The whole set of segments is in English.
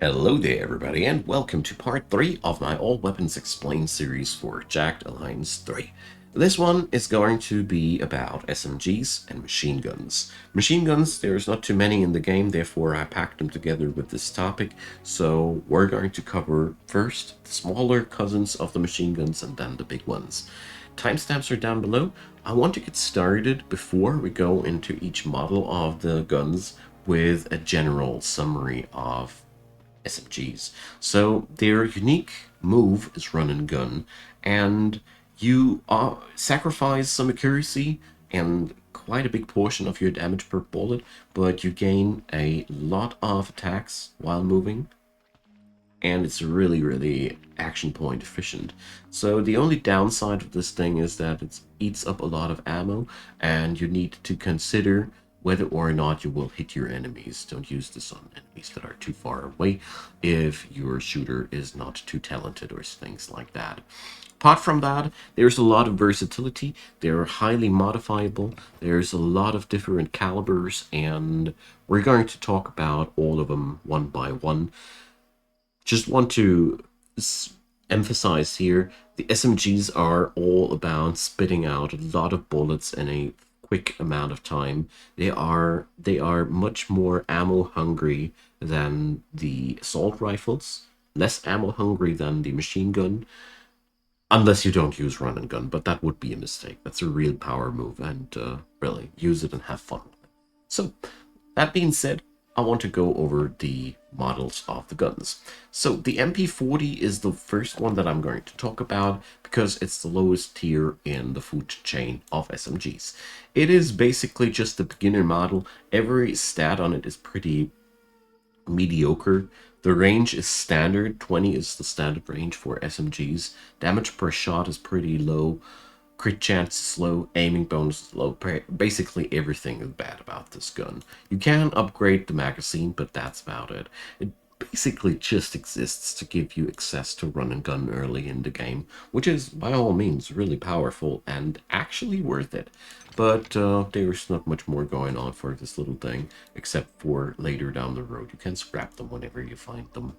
Hello there everybody, and welcome to part 3 of my All Weapons Explained series for Jagged Alliance 3. This one is going to be about SMGs and machine guns. Machine guns, there's not too many in the game, therefore I packed them together with this topic. So we're going to cover first the smaller cousins of the machine guns and then the big ones. Timestamps are down below. I want to get started before we go into each model of the guns with a general summary of SMGs. So their unique move is run and gun, and you sacrifice some accuracy and quite a big portion of your damage per bullet, but you gain a lot of attacks while moving, and it's really action point efficient. So the only downside of this thing is that it eats up a lot of ammo, and you need to consider whether or not you will hit your enemies. Don't use this on enemies that are too far away if your shooter is not too talented or things like that. Apart from that, there's a lot of versatility. They're highly modifiable. There's a lot of different calibers, and we're going to talk about all of them one by one. Just want to emphasize here, the SMGs are all about spitting out a lot of bullets in a quick amount of time. They are much more ammo hungry than the assault rifles, less ammo hungry than the machine gun, unless you don't use run and gun, but that would be a mistake. That's a real power move, and really use it and have fun with it. So that being said, I want to go over the models of the guns. So the MP40 is the first one that I'm going to talk about because it's the lowest tier in the food chain of SMGs. It is basically just the beginner model. Every stat on it is pretty mediocre. The range is standard. 20 is the standard range for SMGs. Damage per shot is pretty low. Crit chance is low, aiming bonus is low. Basically everything is bad about this gun. You can upgrade the magazine, but that's about it. It basically just exists to give you access to run and gun early in the game, which is by all means really powerful and actually worth it. But there's not much more going on for this little thing, except for later down the road. You can scrap them whenever you find them.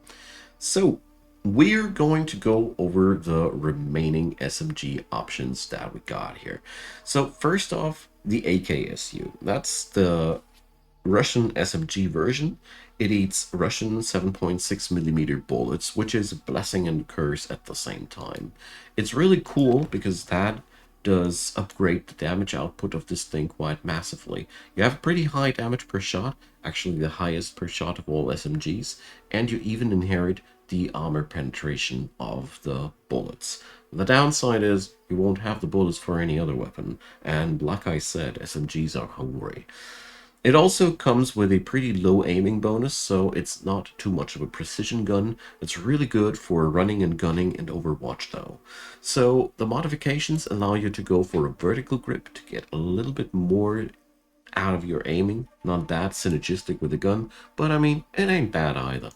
So we're going to go over the remaining SMG options that we got here. So first off, the AKSU. That's the Russian SMG version. It eats Russian 7.6mm bullets, which is a blessing and a curse at the same time. It's really cool because that does upgrade the damage output of this thing quite massively. You have pretty high damage per shot, actually the highest per shot of all SMGs, and you even inherit the armor penetration of the bullets. The downside is you won't have the bullets for any other weapon, and like I said, SMGs are hungry. It also comes with a pretty low aiming bonus, so it's not too much of a precision gun. It's really good for running and gunning in Overwatch though. So the modifications allow you to go for a vertical grip to get a little bit more out of your aiming. Not that synergistic with the gun, but I mean, it ain't bad either.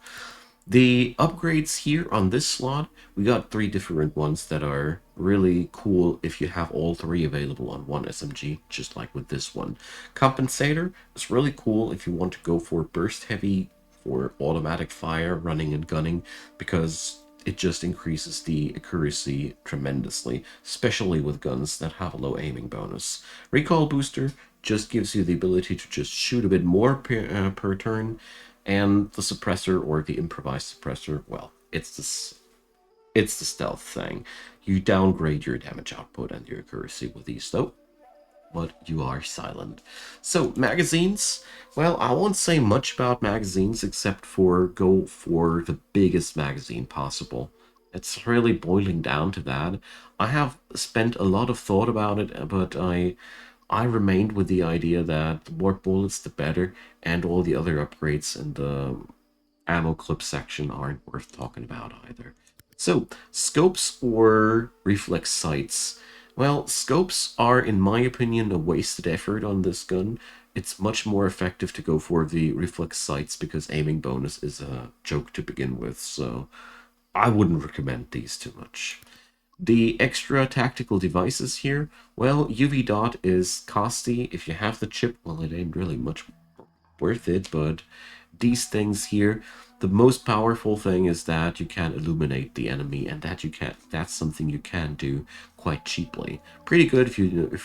The upgrades here on this slot, we got 3 different ones that are really cool if you have all 3 available on one SMG, just like with this one. Compensator is really cool if you want to go for burst heavy, for automatic fire, running and gunning, because it just increases the accuracy tremendously, especially with guns that have a low aiming bonus. Recoil booster just gives you the ability to just shoot a bit more per turn. And the suppressor, or the improvised suppressor, well, it's the stealth thing. You downgrade your damage output and your accuracy with these though, but you are silent. So magazines, well, I won't say much about magazines except for go for the biggest magazine possible. It's really boiling down to that. I have spent a lot of thought about it, but I remained with the idea that the more bullets the better, and all the other upgrades in the ammo clip section aren't worth talking about either. So, scopes or reflex sights. Well, scopes are, in my opinion, a wasted effort on this gun. It's much more effective to go for the reflex sights because aiming bonus is a joke to begin with, so I wouldn't recommend these too much. The extra tactical devices here, well, UV dot is costly. If you have the chip, well, it ain't really much worth it, but these things here, The most powerful thing is that you can illuminate the enemy, and that's something you can do quite cheaply. Pretty good if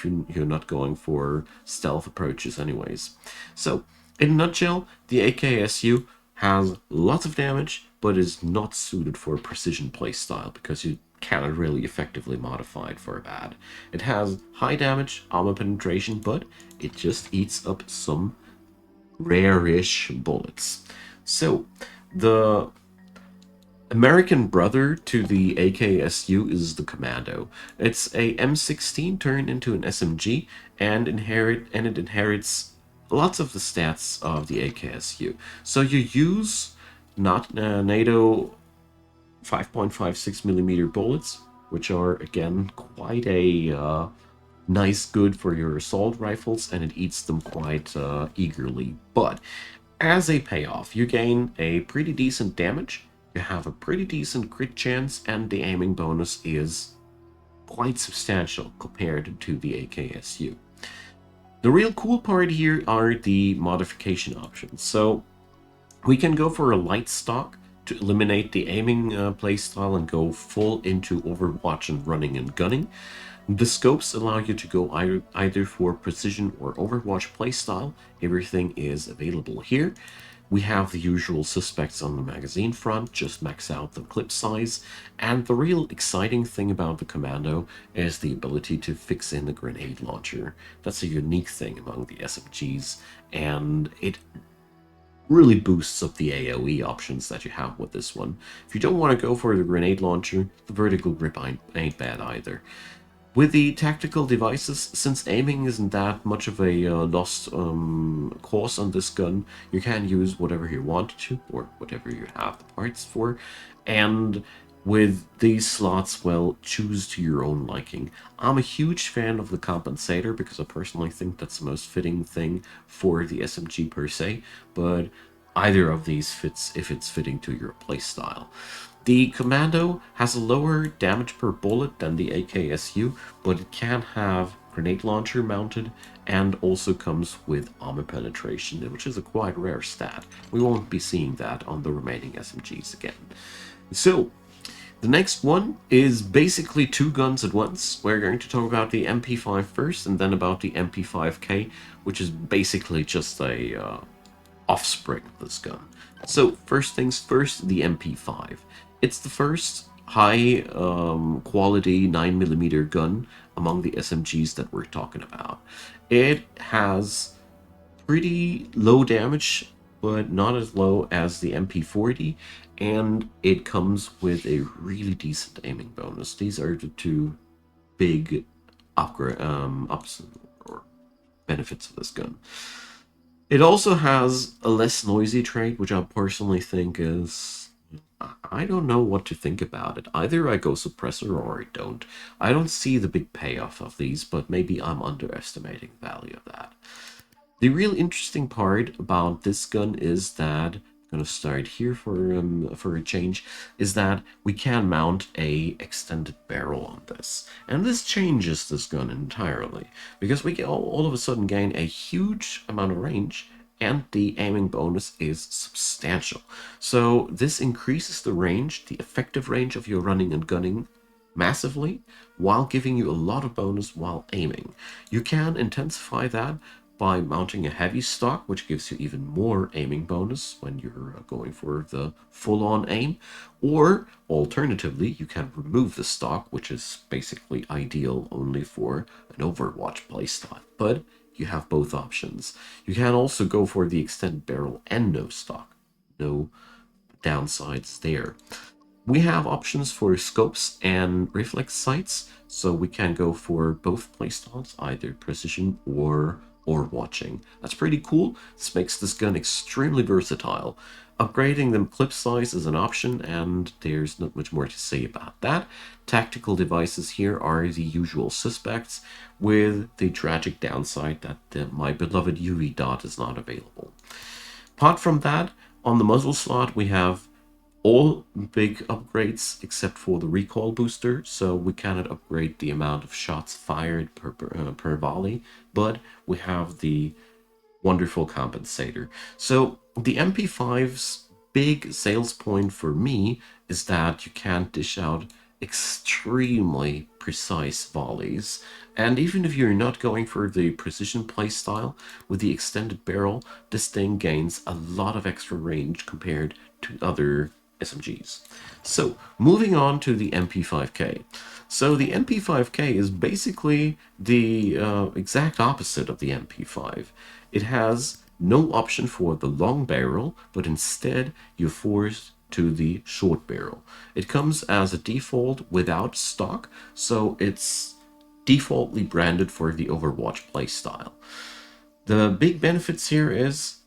you're not going for stealth approaches anyways. So, in a nutshell, the AKSU has lots of damage, but is not suited for precision playstyle because you cannot really effectively modify it for bad. It has high damage, armor penetration, but it just eats up some rare-ish bullets. So, the American brother to the AKSU is the Commando. It's a M16 turned into an SMG and it inherits lots of the stats of the AKSU. So you use not NATO 5.56 millimeter bullets, which are again quite a nice good for your assault rifles, and it eats them quite eagerly. But as a payoff, you gain a pretty decent damage, you have a pretty decent crit chance, and the aiming bonus is quite substantial compared to the AKSU. The real cool part here are the modification options. So we can go for a light stock to eliminate the aiming playstyle and go full into Overwatch and running and gunning. The scopes allow you to go either for precision or Overwatch playstyle. Everything is available here. We have the usual suspects on the magazine front, just max out the clip size. And the real exciting thing about the Commando is the ability to fix in the grenade launcher. That's a unique thing among the SMGs, and it really boosts up the AoE options that you have with this one. If you don't want to go for the grenade launcher, the vertical grip ain't bad either. With the tactical devices, since aiming isn't that much of a lost cause on this gun, you can use whatever you want to, or whatever you have the parts for. And with these slots, well, choose to your own liking. I'm a huge fan of the compensator because I personally think that's the most fitting thing for the SMG per se, but either of these fits if it's fitting to your playstyle. The Commando has a lower damage per bullet than the AKSU, but it can have grenade launcher mounted and also comes with armor penetration, which is a quite rare stat. We won't be seeing that on the remaining SMGs again. So, the next one is basically two guns at once. We're going to talk about the MP5 first and then about the MP5K, which is basically just a offspring of this gun. So first things first, the MP5. It's the first high quality 9mm gun among the SMGs that we're talking about. It has pretty low damage, but not as low as the MP40, and it comes with a really decent aiming bonus. These are the two big upgrade ups or benefits of this gun. It also has a less noisy trait, which I personally think is... I don't know what to think about it. Either I go suppressor or I don't. I don't see the big payoff of these, but maybe I'm underestimating the value of that. The real interesting part about this gun is that, I'm gonna start here for a change, is that we can mount a extended barrel on this. And this changes this gun entirely, because we all of a sudden gain a huge amount of range, and the aiming bonus is substantial. So this increases the range, the effective range of your running and gunning massively, while giving you a lot of bonus while aiming. You can intensify that by mounting a heavy stock, which gives you even more aiming bonus when you're going for the full-on aim, or alternatively, you can remove the stock, which is basically ideal only for an Overwatch playstyle, but you have both options. You can also go for the extended barrel and no stock. No downsides there. We have options for scopes and reflex sights, so we can go for both playstyles, either precision or watching. That's pretty cool. This makes this gun extremely versatile. Upgrading the clip size is an option, and there's not much more to say about that. Tactical devices here are the usual suspects, with the tragic downside that my beloved UV dot is not available. Apart from that, on the muzzle slot we have all big upgrades except for the recoil booster, so we cannot upgrade the amount of shots fired per volley, but we have the wonderful compensator. So the MP5's big sales point for me is that you can dish out extremely precise volleys. And even if you're not going for the precision playstyle, with the extended barrel, this thing gains a lot of extra range compared to other SMGs. So, moving on to the MP5K. So, the MP5K is basically the exact opposite of the MP5. It has no option for the long barrel, but instead you're forced to the short barrel. It comes as a default without stock, so it's defaultly branded for the Overwatch playstyle. The big benefits here is,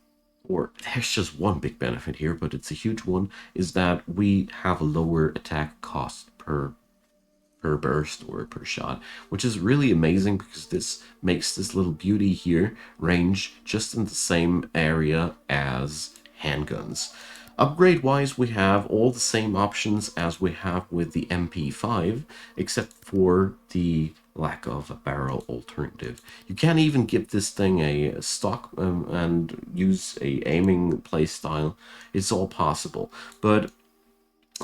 or there's just one big benefit here, but it's a huge one, is that we have a lower attack cost per burst or per shot, which is really amazing because this makes this little beauty here range just in the same area as handguns. Upgrade wise, we have all the same options as we have with the MP5, except for the lack of a barrel alternative. You can even give this thing a stock and use a aiming playstyle. It's all possible, but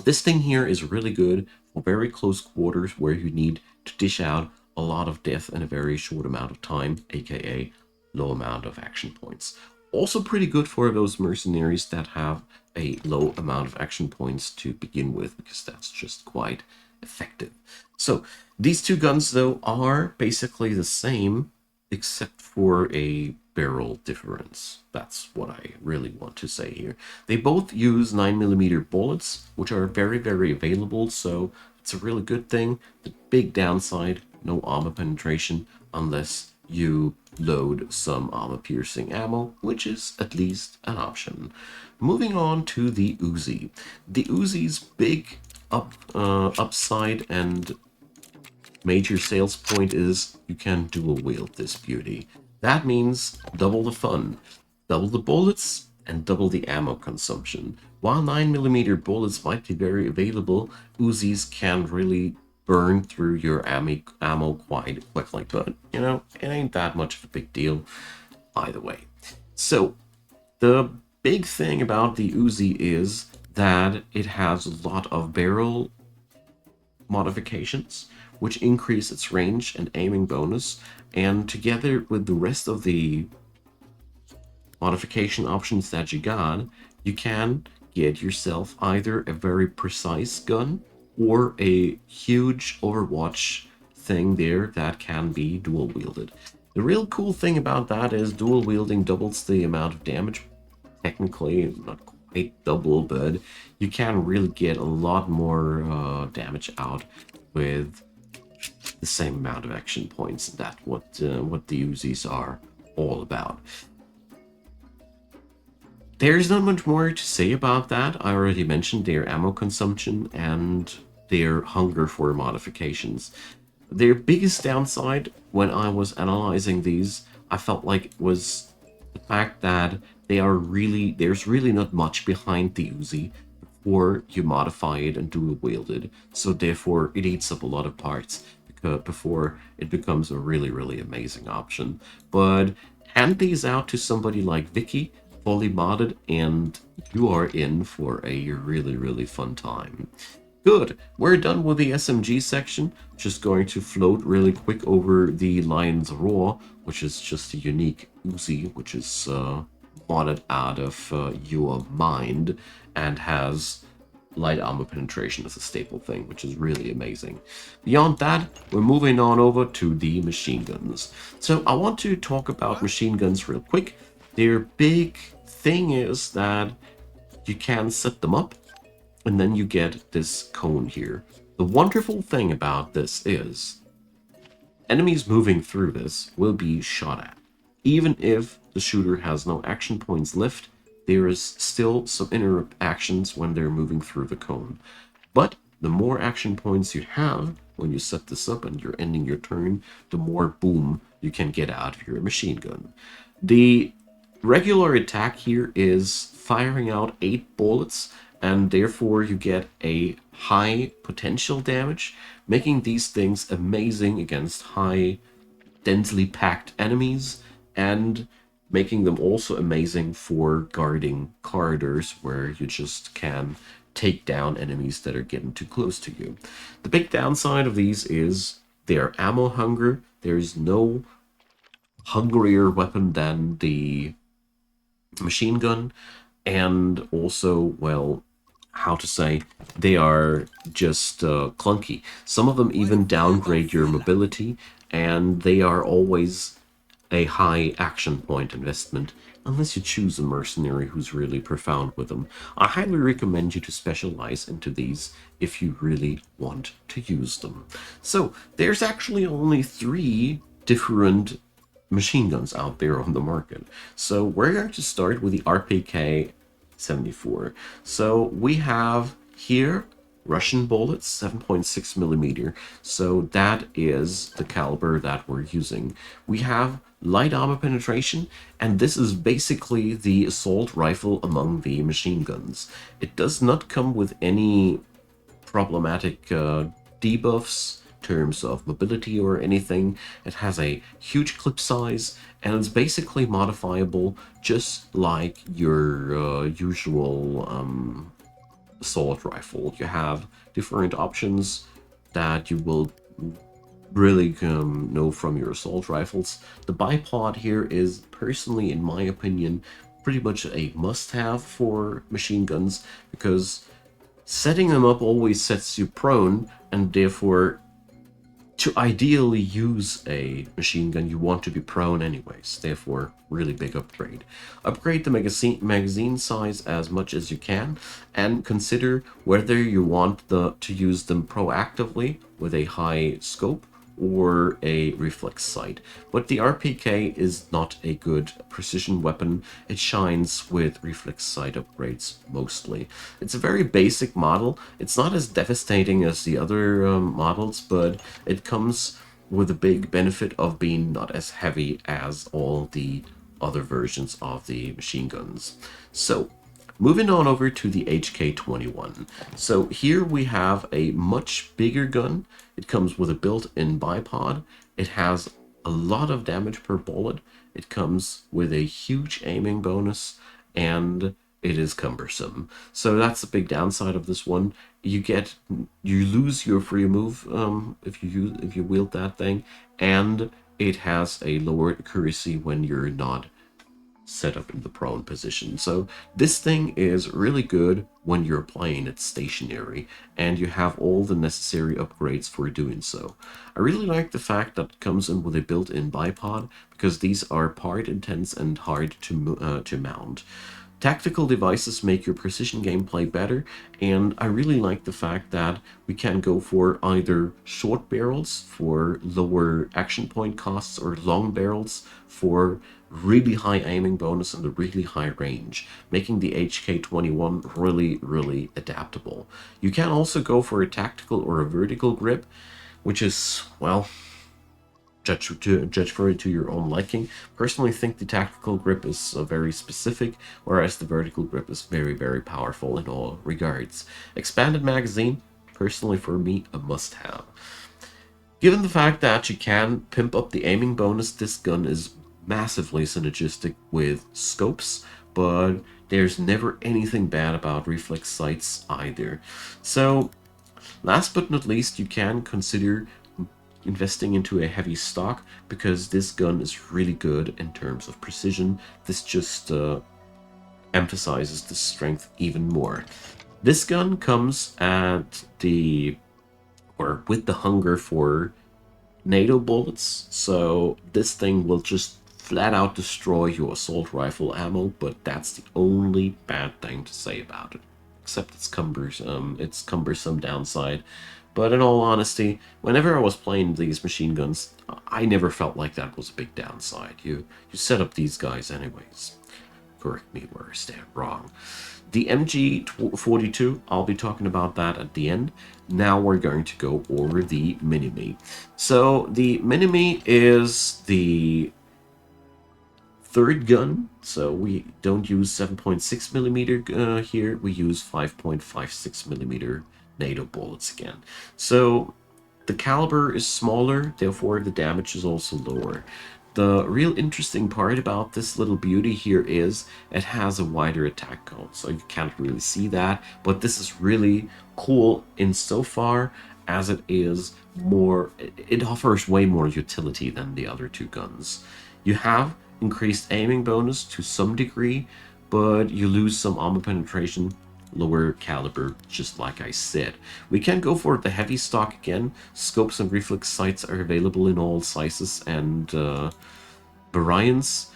this thing here is really good for very close quarters where you need to dish out a lot of death in a very short amount of time, aka low amount of action points. Also pretty good for those mercenaries that have a low amount of action points to begin with, because that's just quite effective. So these two guns though are basically the same except for a barrel difference. That's what I really want to say here. They both use 9mm bullets, which are very, very available, so it's a really good thing. The big downside, no armor penetration unless you load some armor-piercing ammo, which is at least an option. Moving on to the Uzi. The Uzi's big upside and major sales point is you can dual wield this beauty. That means double the fun, double the bullets, and double the ammo consumption. While 9mm bullets might be very available, Uzis can really burn through your ammo quite quickly, but you know, it ain't that much of a big deal either way. So, the big thing about the Uzi is that it has a lot of barrel modifications, which increase its range and aiming bonus, and together with the rest of the modification options that you got, you can get yourself either a very precise gun or a huge Overwatch thing there that can be dual wielded. The real cool thing about that is dual wielding doubles the amount of damage. Technically, not quite double, but you can really get a lot more damage out with the same amount of action points. That's what the Uzis are all about. There's not much more to say about that. I already mentioned their ammo consumption and their hunger for modifications. Their biggest downside when I was analyzing these, I felt like was the fact that there's really not much behind the Uzi before you modify it and dual wield it. So therefore it eats up a lot of parts before it becomes a really, really amazing option. But hand these out to somebody like Vicky, fully modded, and you are in for a really, really fun time. Good, we're done with the SMG section. Just going to float really quick over the Lion's Roar, which is just a unique Uzi, which is modded out of your mind and has light armor penetration as a staple thing, which is really amazing. Beyond that, we're moving on over to the machine guns. So I want to talk about machine guns real quick. Their big thing is that you can set them up and then you get this cone here. The wonderful thing about this is enemies moving through this will be shot at. Even if the shooter has no action points left, there is still some interactions when they're moving through the cone. But the more action points you have when you set this up and you're ending your turn, the more boom you can get out of your machine gun. The regular attack here is firing out 8 bullets, and therefore you get a high potential damage, making these things amazing against high, densely packed enemies, and making them also amazing for guarding corridors where you just can take down enemies that are getting too close to you. The big downside of these is their ammo hunger. There is no hungrier weapon than the machine gun, and also, well, how to say, they are just clunky. Some of them even downgrade your mobility, and they are always a high action point investment, unless you choose a mercenary who's really profound with them. I highly recommend you to specialize into these if you really want to use them. So, there's actually only 3 different machine guns out there on the market. So we're going to start with the RPK 74. So we have here Russian bullets, 7.6 millimeter. So that is the caliber that we're using. We have light armor penetration, and this is basically the assault rifle among the machine guns. It does not come with any problematic debuffs in terms of mobility or anything. It has a huge clip size, and it's basically modifiable just like your usual assault rifle. You have different options that you will really know from your assault rifles. The bipod here is, personally, in my opinion, pretty much a must-have for machine guns, because setting them up always sets you prone, and therefore, to ideally use a machine gun, you want to be prone anyways. Therefore, really big upgrade. Upgrade the magazine size as much as you can, and consider whether you want to use them proactively with a high scope or a reflex sight. But the RPK is not a good precision weapon. It shines with reflex sight upgrades mostly. It's a very basic model. It's not as devastating as the other models, but it comes with a big benefit of being not as heavy as all the other versions of the machine guns. So, moving on over to the HK-21. So here we have a much bigger gun. It comes with a built-in bipod. It has a lot of damage per bullet. It comes with a huge aiming bonus, and it is cumbersome. So that's the big downside of this one. You lose your free move if you wield that thing, and it has a lower accuracy when you're not set up in the prone position. So this thing is really good when you're playing it stationary and you have all the necessary upgrades for doing so. I really like the fact that it comes in with a built-in bipod, because these are part intense and hard to mount. Tactical devices make your precision gameplay better, and I really like the fact that we can go for either short barrels for lower action point costs or long barrels for really high aiming bonus and a really high range, making the HK-21 really, really adaptable. You can also go for a tactical or a vertical grip, which is, well, judge for it to your own liking. Personally, think the tactical grip is very specific, whereas the vertical grip is very, very powerful in all regards. Expanded magazine, personally for me, a must-have. Given the fact that you can pimp up the aiming bonus, this gun is massively synergistic with scopes, but there's never anything bad about reflex sights either. So, last but not least, you can consider investing into a heavy stock, because this gun is really good in terms of precision. This just emphasizes the strength even more. This gun comes with the hunger for NATO bullets, so this thing will just flat out destroy your assault rifle ammo, but that's the only bad thing to say about it. Except it's cumbersome downside. But in all honesty, whenever I was playing these machine guns, I never felt like that was a big downside. You set up these guys anyways. Correct me where I stand wrong. The MG42, I'll be talking about that at the end. Now we're going to go over the Minimi. So the Minimi is the third gun, so we don't use 7.6 millimeter here, we use 5.56 millimeter NATO bullets again. So the caliber is smaller, therefore the damage is also lower. The real interesting part about this little beauty here is it has a wider attack cone, so you can't really see that, but this is really cool insofar as it is more, it offers way more utility than the other two guns. You have increased aiming bonus to some degree, but you lose some armor penetration, lower caliber, just like I said. We can go for the heavy stock again. Scopes and reflex sights are available in all sizes and variants.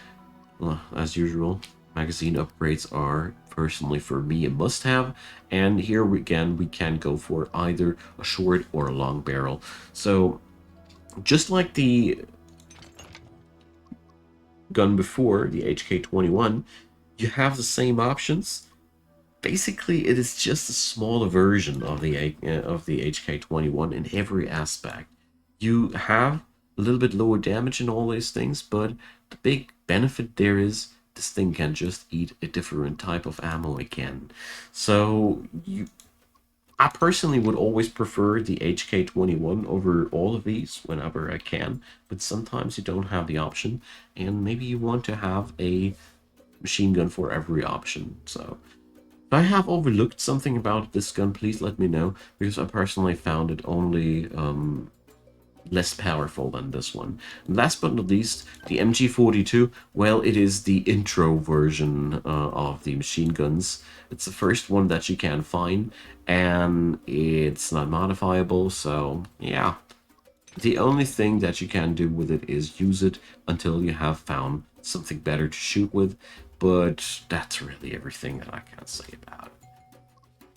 As usual, magazine upgrades are personally for me a must-have. And here again, we can go for either a short or a long barrel. So just like the gun before, the HK21, you have the same options. Basically, it is just a smaller version of the HK21 in every aspect. You have a little bit lower damage in all these things, but the big benefit there is this thing can just eat a different type of ammo again. So I personally would always prefer the HK21 over all of these whenever I can, but sometimes you don't have the option, and maybe you want to have a machine gun for every option. So if I have overlooked something about this gun, please let me know, because I personally found it only less powerful than this one. And last but not least, the MG42, well, it is the intro version of the machine guns. It's the first one that you can find, and it's not modifiable, so yeah. The only thing that you can do with it is use it until you have found something better to shoot with, but that's really everything that I can say about it.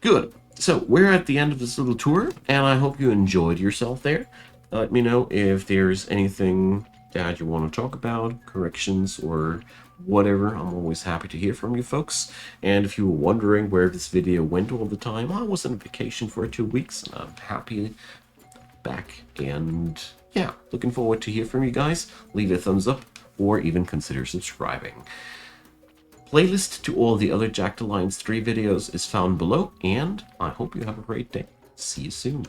Good. So we're at the end of this little tour, and I hope you enjoyed yourself there. Let me know if there's anything that you want to talk about, corrections, or whatever. I'm always happy to hear from you folks. And if you were wondering where this video went all the time, I was on vacation for 2 weeks, and I'm happy back. And yeah, looking forward to hear from you guys. Leave a thumbs up, or even consider subscribing. Playlist to all the other Jagged Alliance 3 videos is found below, and I hope you have a great day. See you soon.